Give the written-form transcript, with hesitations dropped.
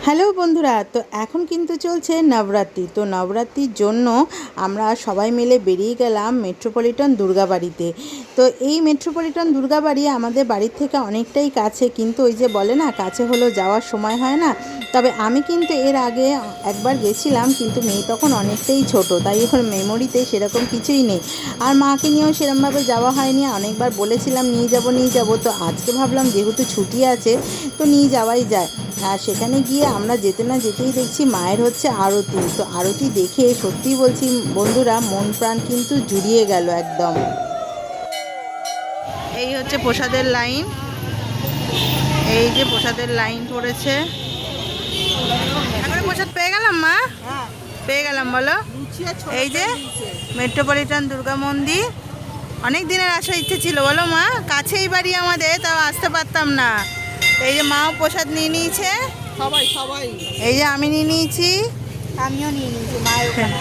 Hello বন্ধুরা, তো এখন কিন্তু চলছে নবরাত্রি। তো নবরাত্রির জন্য আমরা সবাই মিলে বেরিয়ে গেলাম মেট্রোপলিটন দুর্গাবাড়িতে। তো এই মেট্রোপলিটন দুর্গাবাড়ি আমাদের বাড়ির থেকে অনেকটাই কাছে, কিন্তু ওই যে বলে না কাছে হলেও যাওয়ার সময় হয় না। তবে আমি কিন্তু এর আগে একবার গেছিলাম, কিন্তু মেয়ে তখন অনেকটাই ছোট, তাই ওর মেমোরিতে সেরকম কিছুই নেই। আর মাকে নিয়েও সেরকমভাবে যাওয়া হয়নি। অনেকবার বলেছিলাম নিয়ে যাব, তো আজকে ভাবলাম যেহেতু ছুটি আছে তো নিয়ে যাওয়াই যায়। আর সেখানে গিয়ে আমরা যেতে না যেতেই দেখছি মায়ের হচ্ছে আরতি। তো আরতি দেখে সত্যিই বলছি বন্ধুরা, মন প্রাণ কিন্তু জুড়িয়ে গেল একদম। এই হচ্ছে প্রসাদের লাইন, এই যে প্রসাদের লাইন পড়েছে। এখন প্রসাদ পেয়ে গেলাম মা, পেয়ে গেলাম বলো। এই যে মেট্রোপলিটন দুর্গা মন্দির, অনেক দিনের আসা ইচ্ছে ছিল বলো মা, কাছেই বাড়ি আমাদের, তাও আসতে পারতাম না। এই যে মাও প্রসাদ নিয়ে নিয়েছে, সবাই সবাই এই যে আমি নিয়ে নিয়েছি, আমিও নিয়ে নিয়েছি মায়ের ওখানে।